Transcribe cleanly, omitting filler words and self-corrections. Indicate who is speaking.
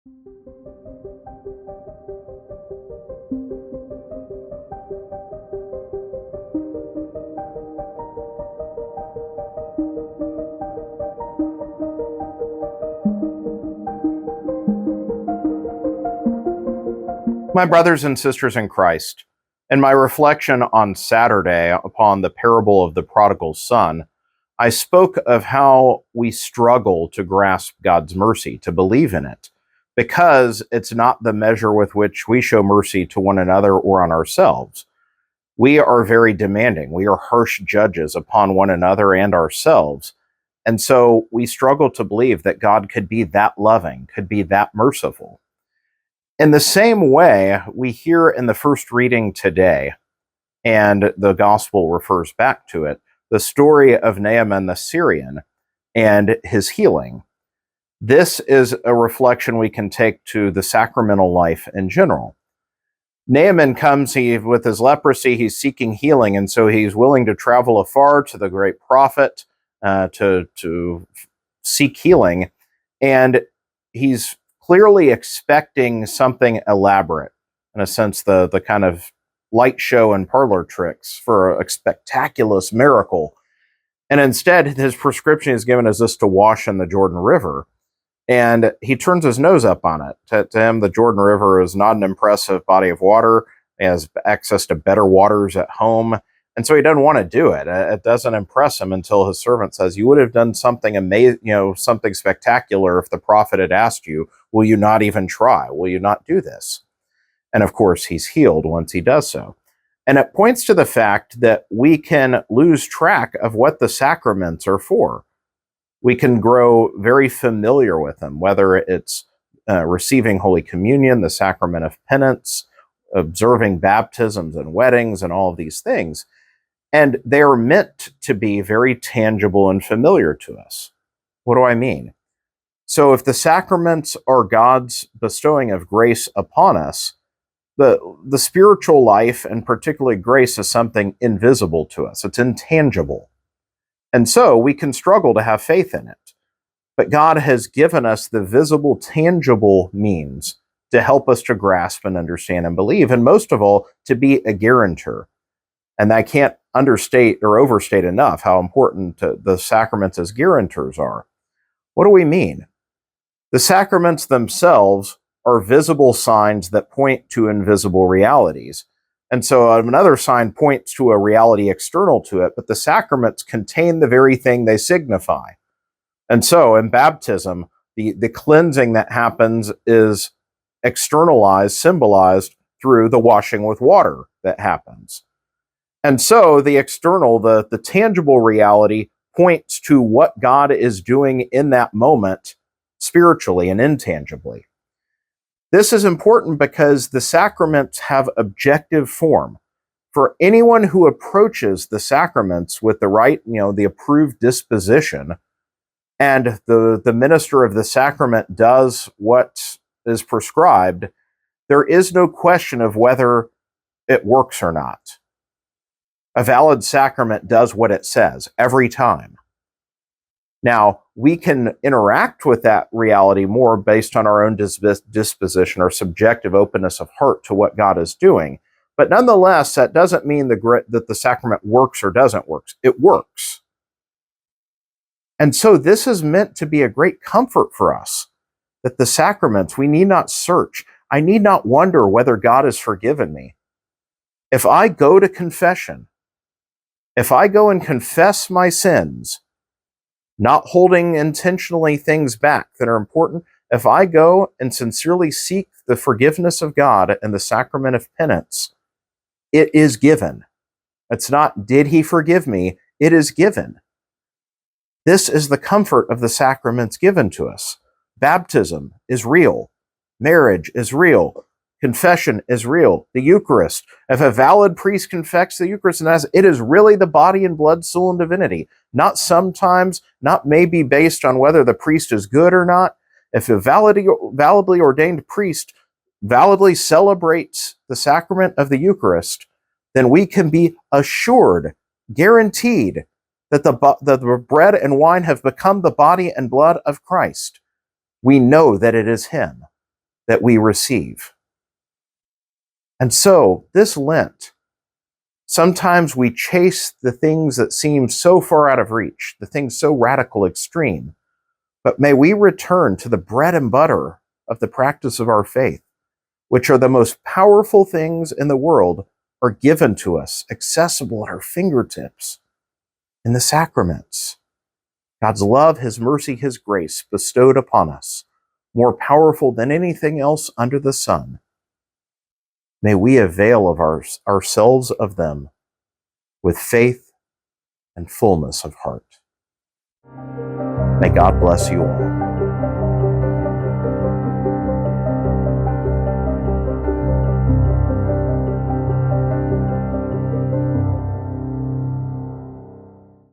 Speaker 1: My brothers and sisters in Christ, in my reflection on Saturday upon the parable of the prodigal son, I spoke of how we struggle to grasp God's mercy, to believe in it, because it's not the measure with which we show mercy to one another or on ourselves. We are very demanding. We are harsh judges upon one another and ourselves. And so we struggle to believe that God could be that loving, could be that merciful. In the same way, we hear in the first reading today, and the gospel refers back to it, the story of Naaman the Syrian and his healing. This is a reflection we can take to the sacramental life in general. Naaman comes with his leprosy, he's seeking healing, and so he's willing to travel afar to the great prophet to seek healing, and he's clearly expecting something elaborate, in a sense, the kind of light show and parlor tricks for a spectacular miracle. And instead, his prescription is given as this to wash in the Jordan River. And he turns his nose up on it. To him, the Jordan River is not an impressive body of water. He has access to better waters at home. And so he doesn't want to do it. It doesn't impress him until his servant says, "You would have done something amazing, something spectacular if the prophet had asked you. Will you not even try? Will you not do this?" And of course, he's healed once he does so. And it points to the fact that we can lose track of what the sacraments are for. We can grow very familiar with them, whether it's receiving Holy Communion, the sacrament of penance, observing baptisms and weddings, and all of these things. And they are meant to be very tangible and familiar to us. What do I mean? So if the sacraments are God's bestowing of grace upon us, the spiritual life, and particularly grace, is something invisible to us. It's intangible. And so we can struggle to have faith in it. But God has given us the visible, tangible means to help us to grasp and understand and believe, and most of all, to be a guarantor. And I can't understate or overstate enough how important the sacraments as guarantors are. What do we mean? The sacraments themselves are visible signs that point to invisible realities. And so another sign points to a reality external to it, but the sacraments contain the very thing they signify. And so in baptism, the cleansing that happens is externalized, symbolized through the washing with water that happens. And so the external, the tangible reality points to what God is doing in that moment spiritually and intangibly. This is important because the sacraments have objective form. For anyone who approaches the sacraments with the right, the approved disposition, and the minister of the sacrament does what is prescribed, there is no question of whether it works or not. A valid sacrament does what it says every time. Now, we can interact with that reality more based on our own disposition or subjective openness of heart to what God is doing. But nonetheless, that doesn't mean that the sacrament works or doesn't work. It works. And so this is meant to be a great comfort for us, that the sacraments, we need not search. I need not wonder whether God has forgiven me. If I go to confession, if I go and confess my sins, not holding intentionally things back that are important, if I go and sincerely seek the forgiveness of God and the sacrament of penance, it is given. It's not, did he forgive me? It is given. This is the comfort of the sacraments given to us. Baptism is real. Marriage is real. Confession is real. The Eucharist. If a valid priest confesses the Eucharist, and it is really the body and blood, soul, and divinity. Not sometimes, not maybe based on whether the priest is good or not. If a validly ordained priest validly celebrates the sacrament of the Eucharist, then we can be assured, guaranteed, that the bread and wine have become the body and blood of Christ. We know that it is him. that we receive. And so, this Lent, sometimes we chase the things that seem so far out of reach, the things so radical extreme, but may we return to the bread and butter of the practice of our faith, which are the most powerful things in the world, are given to us, accessible at our fingertips in the sacraments. God's love, his mercy, his grace bestowed upon us, more powerful than anything else under the sun. May we avail of ourselves of them with faith and fullness of heart. May God bless you all.